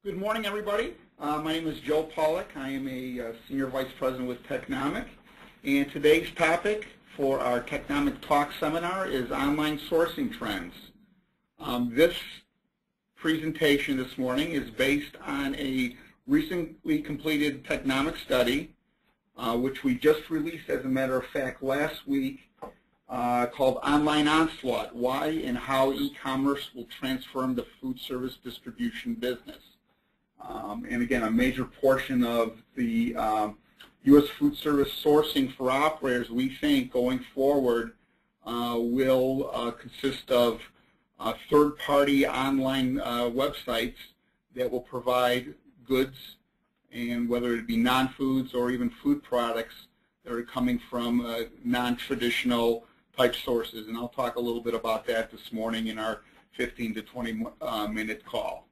Good morning, everybody. My name is Joe Pollack. I am a Senior Vice President with Technomic. And today's topic for our Technomic Talks seminar is online sourcing trends. This presentation this morning is based on a recently completed Technomic study, which we just released, as a matter of fact, last week, called Online Onslaught: Why and How E-Commerce Will Transform the Food Service Distribution Business. And again, a major portion of the U.S. food service sourcing for operators, we think, going forward, will consist of third-party online websites that will provide goods, and whether it be non-foods or even food products that are coming from non-traditional type sources. And I'll talk a little bit about that this morning in our 15 to 20 minute call.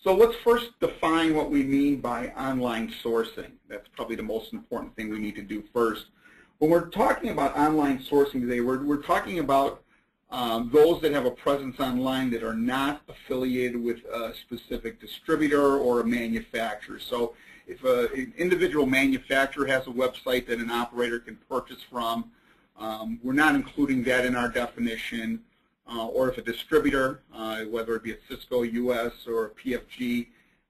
So let's first define what we mean by online sourcing. That's probably the most important thing we need to do first. When we're talking about online sourcing today, we're talking about those that have a presence online that are not affiliated with a specific distributor or a manufacturer. So if an individual manufacturer has a website that an operator can purchase from, we're not including that in our definition. Or if a distributor, whether it be a Cisco US or a PFG,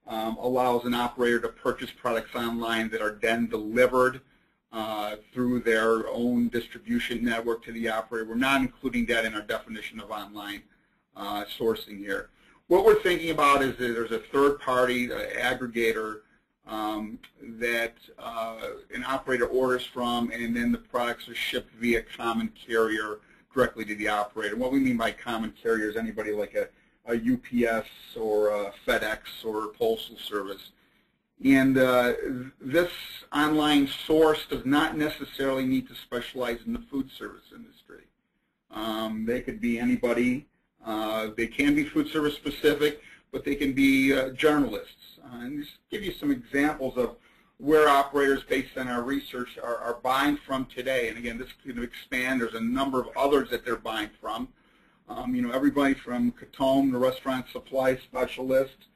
allows an operator to purchase products online that are then delivered through their own distribution network to the operator, we're not including that in our definition of online sourcing here. What we're thinking about is that there's a third-party aggregator that an operator orders from, and then the products are shipped via common carrier directly to the operator. What we mean by common carrier is anybody like a UPS or a FedEx or a postal service. And this online source does not necessarily need to specialize in the food service industry. They could be anybody. They can be food service specific, but they can be journalists. And just give you some examples of where operators, based on our research, are buying from today. And again, this could expand. There's a number of others that they're buying from. Everybody from Katome, the restaurant supply specialist.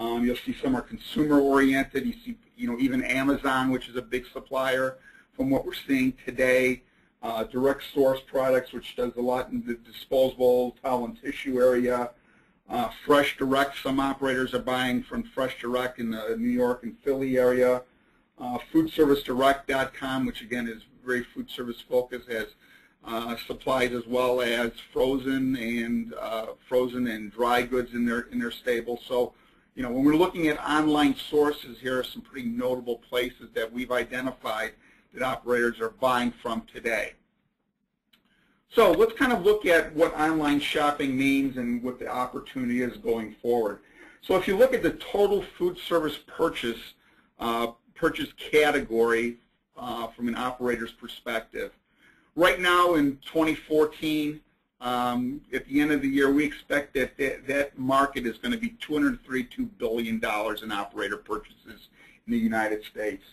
You'll see some are consumer-oriented. You see, even Amazon, which is a big supplier. From what we're seeing today, direct source products, which does a lot in the disposable towel and tissue area. Fresh Direct, some operators are buying from Fresh Direct in the New York and Philly area. FoodServiceDirect.com, which again is very food service focused, has supplies as well as frozen and dry goods in their stable. So, when we're looking at online sources, here are some pretty notable places that we've identified that operators are buying from today. So let's kind of look at what online shopping means and what the opportunity is going forward. So if you look at the total food service purchase category from an operator's perspective, right now in 2014, at the end of the year, we expect that that market is going to be $232 billion in operator purchases in the United States.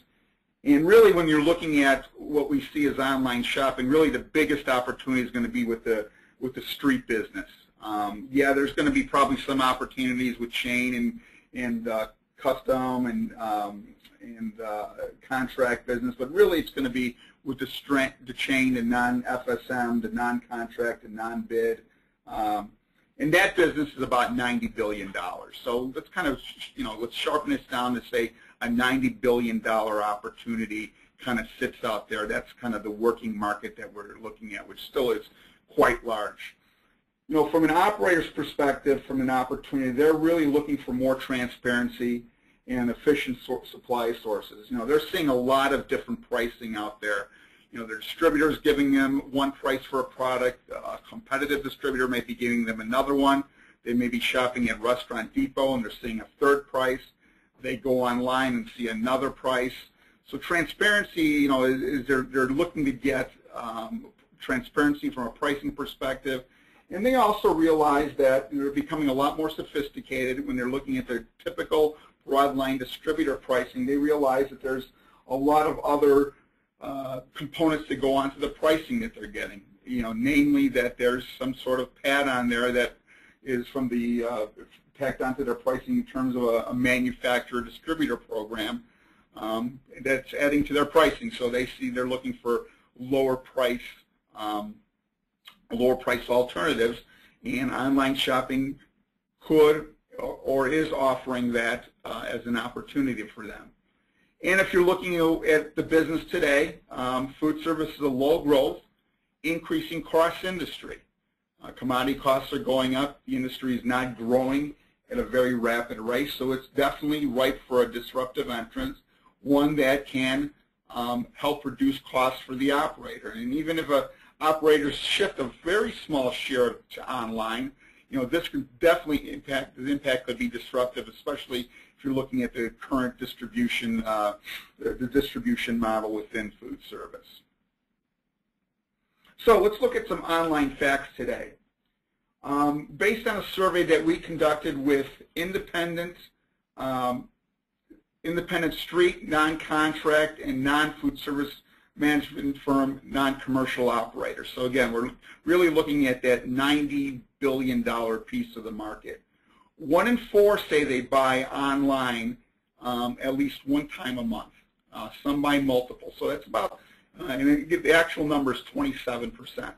And really, when you're looking at what we see as online shopping, really the biggest opportunity is going to be with the street business. Yeah, there's going to be probably some opportunities with chain and custom and contract business, but really it's going to be with the chain, the non-FSM, the non-contract, the non-bid. And that business is about $90 billion. So let's kind of, let's sharpen this down to say a $90 billion opportunity kind of sits out there. That's kind of the working market that we're looking at, which still is quite large. From an operator's perspective, from an opportunity, they're really looking for more transparency and efficient supply sources. They're seeing a lot of different pricing out there. Their distributors giving them one price for a product. A competitive distributor may be giving them another one. They may be shopping at Restaurant Depot and they're seeing a third price. They go online and see another price. So transparency, is they're looking to get transparency from a pricing perspective. And they also realize that they're becoming a lot more sophisticated when they're looking at their typical broadline distributor pricing. They realize that there's a lot of other components that go on to the pricing that they're getting. Namely that there's some sort of pad on there that is from the tacked onto their pricing in terms of a manufacturer-distributor program that's adding to their pricing. So they're looking for lower price alternatives, and online shopping could or is offering that as an opportunity for them. And if you're looking at the business today, food service is a low growth, increasing cost industry. Commodity costs are going up. The industry is not growing at a very rapid rate, so it's definitely ripe for a disruptive entrance, one that can help reduce costs for the operator. And even if an operator shift a very small share to online, this could definitely impact. The impact could be disruptive, especially if you're looking at the current distribution, the distribution model within food service. So let's look at some online facts today. Based on a survey that we conducted with independent street, non-contract, and non-food service management firm, non-commercial operators. So again, we're really looking at that $90 billion piece of the market. 1 in 4 say they buy online at least one time a month. Some buy multiple. So that's about, and the actual number is 27%.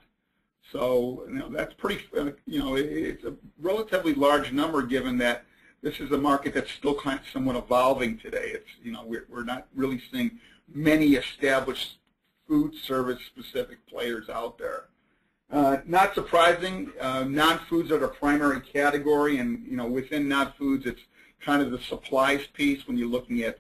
So that's pretty, it's a relatively large number given that this is a market that's still kind of somewhat evolving today. It's, we're not really seeing many established food service specific players out there. Not surprising, non-foods are the primary category, and within non-foods it's kind of the supplies piece when you're looking at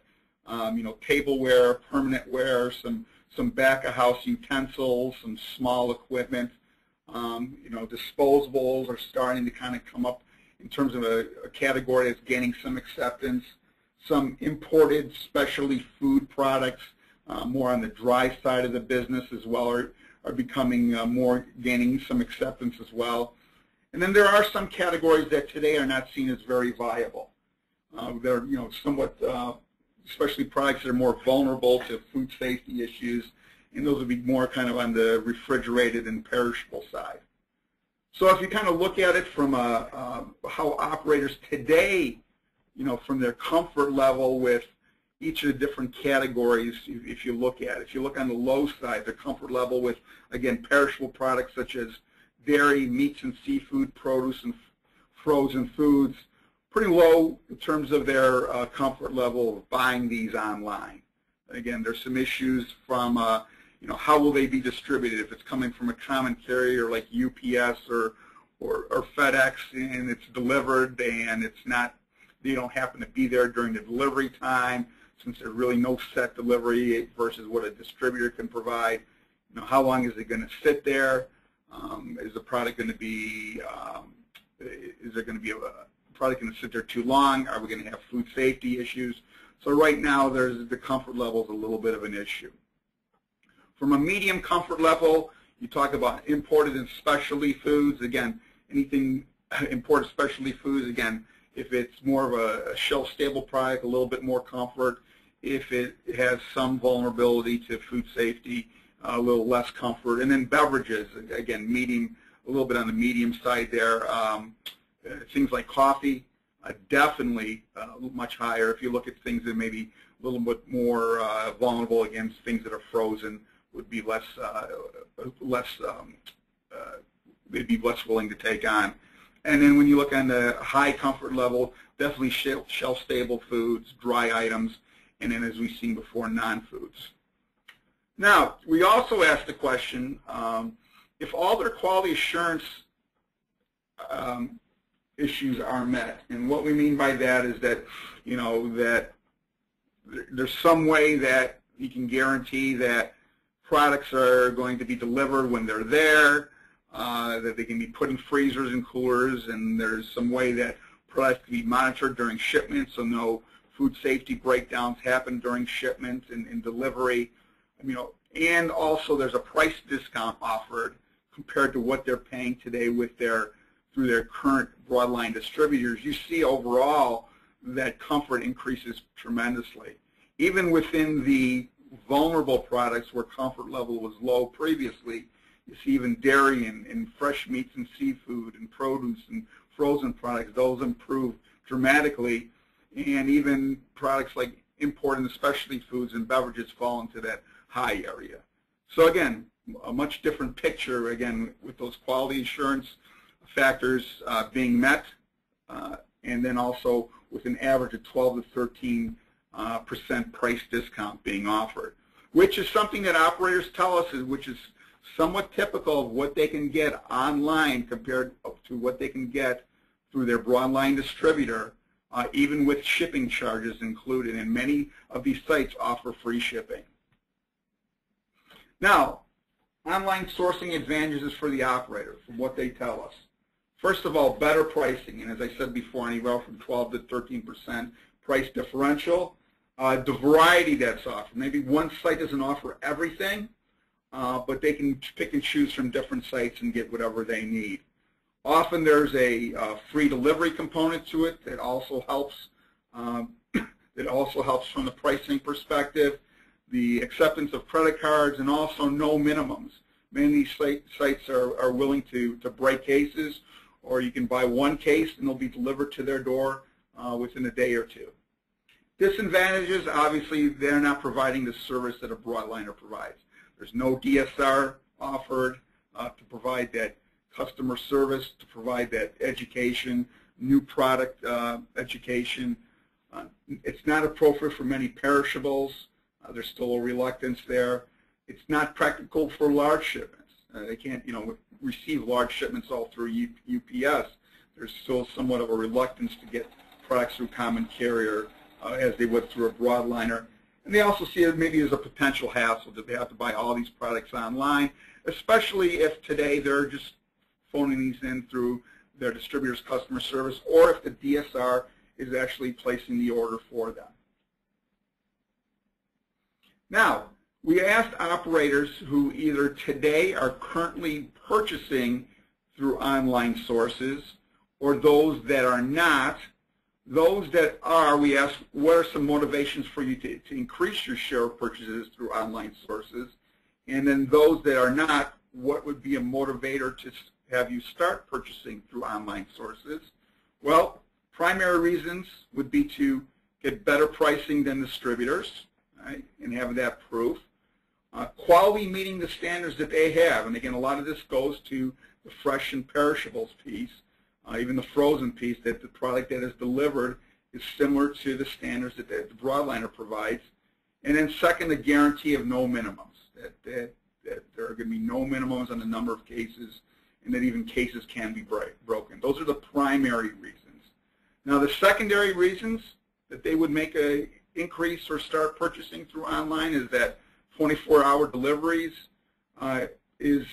tableware, permanent ware, some back of house utensils, some small equipment. Disposables are starting to kind of come up in terms of a category that's gaining some acceptance. Some imported specialty food products, more on the dry side of the business as well, are becoming gaining some acceptance as well. And then there are some categories that today are not seen as very viable. They're somewhat, especially products that are more vulnerable to food safety issues, and those would be more kind of on the refrigerated and perishable side. So if you kind of look at it from how operators today, from their comfort level with each of the different categories, if you look on the low side, their comfort level with, again, perishable products such as dairy, meats and seafood, produce and frozen foods, pretty low in terms of their comfort level of buying these online. Again, there's some issues from how will they be distributed if it's coming from a common carrier like UPS or FedEx, and it's delivered and it's not, they don't happen to be there during the delivery time, since there's really no set delivery versus what a distributor can provide. How long is it going to sit there? Is the product going to be, is there going to be a product going to sit there too long? Are we going to have food safety issues? So right now, the comfort level is a little bit of an issue. From a medium comfort level, you talk about imported and specialty foods. Again, anything imported specialty foods, again, if it's more of a shelf-stable product, a little bit more comfort. If it has some vulnerability to food safety, a little less comfort. And then beverages, again, medium, a little bit on the medium side there. Things like coffee, definitely much higher. If you look at things that may be a little bit more vulnerable against things that are frozen, would be they'd be less willing to take on. And then when you look on the high comfort level, definitely shelf-stable foods, dry items, and then as we've seen before, non-foods. Now, we also asked the question, if all their quality assurance issues are met, and what we mean by that is that, that there's some way that you can guarantee that products are going to be delivered when they're there, that they can be put in freezers and coolers, and there's some way that products can be monitored during shipment so no food safety breakdowns happen during shipment and delivery. And also there's a price discount offered compared to what they're paying today with through their current broadline distributors. You see overall that comfort increases tremendously. Even within the vulnerable products where comfort level was low previously, you see even dairy and fresh meats and seafood and produce and frozen products, those improve dramatically, and even products like imported and specialty foods and beverages fall into that high area. So again, a much different picture, again, with those quality assurance factors being met, and then also with an average of 12 to 13% price discount being offered, which is something that operators tell us, which is somewhat typical of what they can get online compared to what they can get through their broadline distributor, even with shipping charges included, and many of these sites offer free shipping. Now, online sourcing advantages for the operator, from what they tell us. First of all, better pricing, and as I said before, anywhere from 12 to 13% price differential. The variety that's offered. Maybe one site doesn't offer everything, but they can pick and choose from different sites and get whatever they need. Often there's a free delivery component to it that also helps. From the pricing perspective. The acceptance of credit cards, and also no minimums. Many of these sites are willing to break cases, or you can buy one case and they'll be delivered to their door within a day or two. Disadvantages, obviously, they're not providing the service that a broadliner provides. There's no DSR offered to provide that customer service, to provide that education, new product education. It's not appropriate for many perishables. There's still a reluctance there. It's not practical for large shipments. They can't, receive large shipments all through UPS. There's still somewhat of a reluctance to get products through common carrier as they would through a broadliner. And they also see it maybe as a potential hassle that they have to buy all these products online, especially if today they're just phoning these in through their distributor's customer service, or if the DSR is actually placing the order for them. Now, we asked operators who either today are currently purchasing through online sources, or those that are not. Those that are, we asked, what are some motivations for you to increase your share of purchases through online sources? And then those that are not, what would be a motivator to have you start purchasing through online sources? Well, primary reasons would be to get better pricing than distributors, right, and have that proof. Quality meeting the standards that they have, and again, a lot of this goes to the fresh and perishables piece, even the frozen piece, that the product that is delivered is similar to the standards that the broadliner provides. And then second, the guarantee of no minimums, that there are going to be no minimums on the number of cases, and that even cases can be broken. Those are the primary reasons. Now, the secondary reasons that they would make an increase or start purchasing through online is that 24-hour deliveries is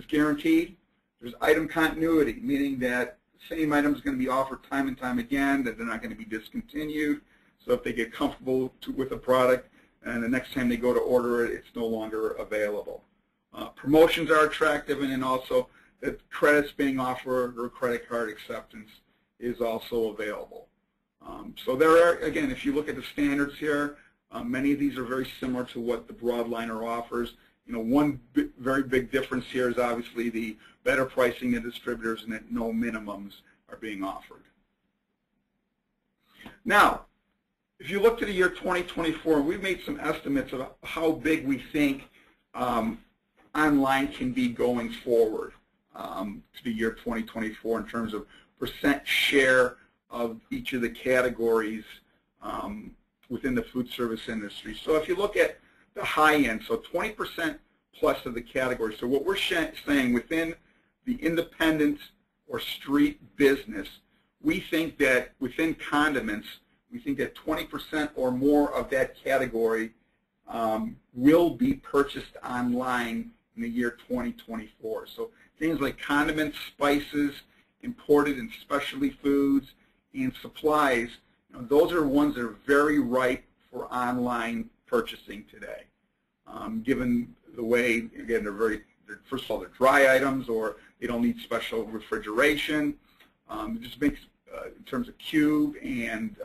guaranteed. There's item continuity, meaning that the same item is going to be offered time and time again, that they're not going to be discontinued. So if they get comfortable with a product and the next time they go to order it, it's no longer available. Promotions are attractive, and then also that credits being offered or credit card acceptance is also available. So there are, again, if you look at the standards here, many of these are very similar to what the broadliner offers. One very big difference here is obviously the better pricing than distributors, and that no minimums are being offered. Now, if you look to the year 2024, we've made some estimates of how big we think online can be going forward to the year 2024 in terms of percent share of each of the categories within the food service industry. So if you look at the high end, so 20% plus of the category. So what we're saying within the independent or street business, we think that within condiments, we think that 20% or more of that category will be purchased online in the year 2024. So things like condiments, spices, imported and specialty foods, and supplies, those are ones that are very ripe for online purchasing today. Given the way, again, first of all, they're dry items, or they don't need special refrigeration. It just makes, in terms of cube and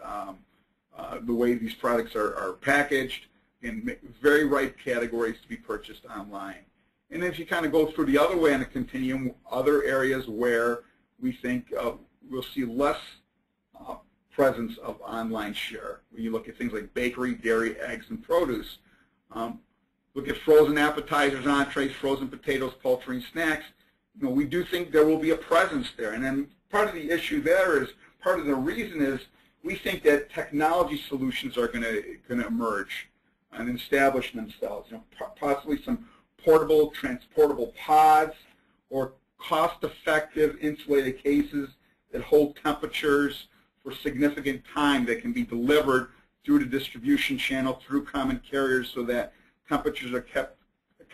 the way these products are packaged, and very ripe categories to be purchased online. And if you kind of go through the other way on the continuum, other areas where we think we'll see less presence of online share. When you look at things like bakery, dairy, eggs, and produce. Look at frozen appetizers, entrees, frozen potatoes, poultry, and snacks. We do think there will be a presence there. And then part of the issue there is, part of the reason is, we think that technology solutions are going to emerge and establish themselves. Possibly some portable, transportable pods, or cost-effective insulated cases that hold temperatures for significant time that can be delivered through the distribution channel, through common carriers, so that temperatures are kept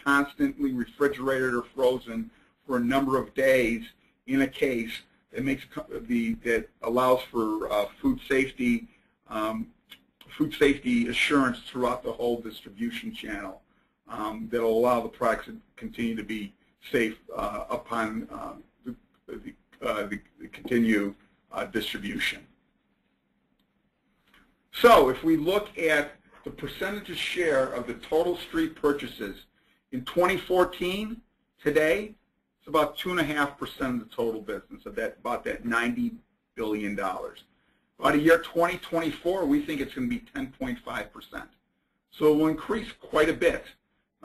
constantly refrigerated or frozen for a number of days in a case that allows for food safety assurance throughout the whole distribution channel. That will allow the products to continue to be safe upon the continued distribution. So if we look at the percentage of share of the total street purchases in 2014, today, it's about 2.5% of the total business, of about that $90 billion. By the year 2024, we think it's going to be 10.5%. So it will increase quite a bit.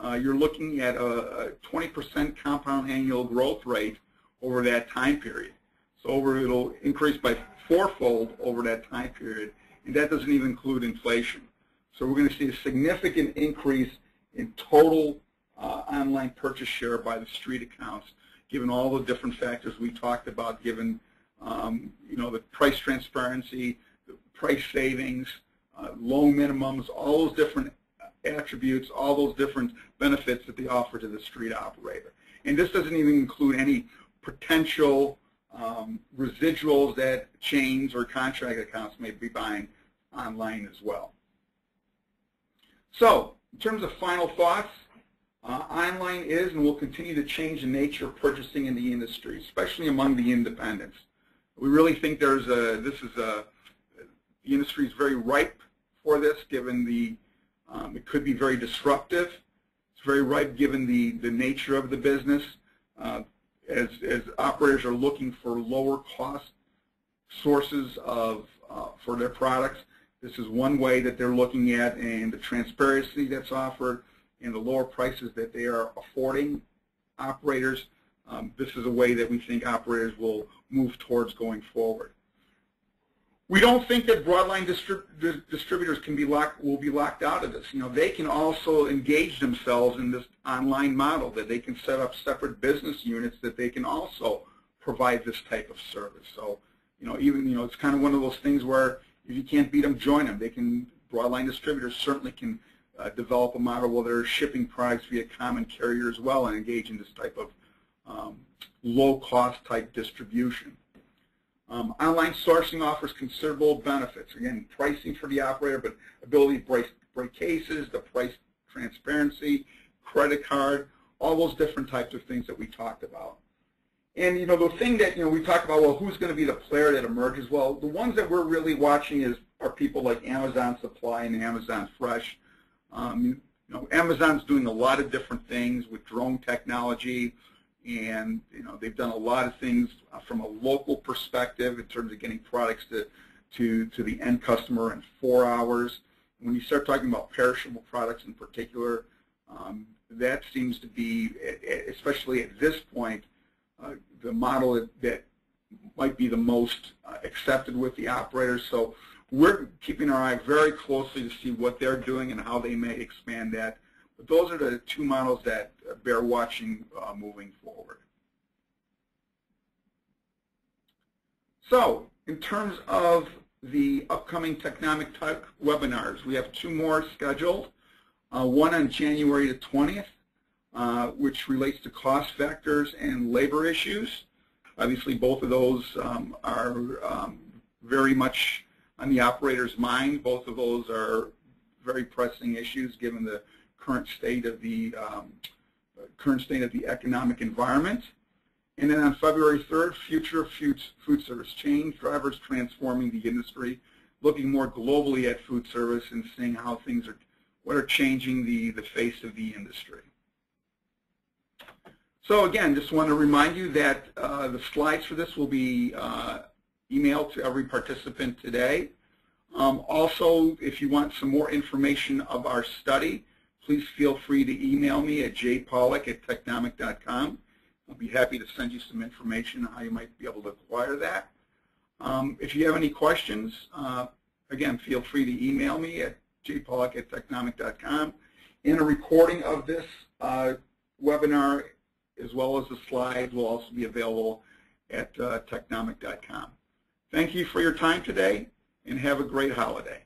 You're looking at a 20% compound annual growth rate over that time period. So it'll increase by fourfold over that time period, and that doesn't even include inflation. So we're going to see a significant increase in total online purchase share by the street accounts, given all the different factors we talked about, given the price transparency, the price savings, low minimums, all those different attributes, all those different benefits that they offer to the street operator. And this doesn't even include any potential residuals that chains or contract accounts may be buying online as well. So, in terms of final thoughts, online is and will continue to change the nature of purchasing in the industry, especially among the independents. We really think the industry is very ripe for this, given it could be very disruptive. It's very ripe given the nature of the business. As operators are looking for lower cost sources for their products, this is one way that they're looking at, and the transparency that's offered and the lower prices that they are affording operators, this is a way that we think operators will move towards going forward. We don't think that broadline distributors will be locked out of this. They can also engage themselves in this online model, that they can set up separate business units that they can also provide this type of service. So, it's kind of one of those things where if you can't beat them, join them. Broadline distributors certainly can develop a model where they're shipping products via common carrier as well and engage in this type of low-cost type distribution. Online sourcing offers considerable benefits. Again, pricing for the operator, but ability to break cases, the price transparency, credit card, all those different types of things that we talked about. And the thing that we talk about, well, who's going to be the player that emerges? Well, the ones that we're really watching are people like Amazon Supply and Amazon Fresh. Amazon's doing a lot of different things with drone technology, and they've done a lot of things from a local perspective in terms of getting products to the end customer in 4 hours. When you start talking about perishable products in particular, that seems to be, especially at this point, the model that might be the most accepted with the operators. So we're keeping our eye very closely to see what they're doing and how they may expand that. But those are the two models that bear watching moving forward. So, in terms of the upcoming Technomic Talk webinars, we have 2 more scheduled. One on January the 20th, which relates to cost factors and labor issues. Obviously, both of those are very much on the operator's mind. Both of those are very pressing issues given the current state of the economic environment. And then on February 3rd, Future of Food Service, Change Drivers Transforming the Industry, looking more globally at food service and seeing how what are changing the face of the industry. So again, just want to remind you that the slides for this will be email to every participant today. Also, if you want some more information of our study, please feel free to email me at jpolick@technomic.com. I'll be happy to send you some information on how you might be able to acquire that. If you have any questions, again, feel free to email me at jpolick@technomic.com. And a recording of this webinar, as well as the slides, will also be available at technomic.com. Thank you for your time today, and have a great holiday.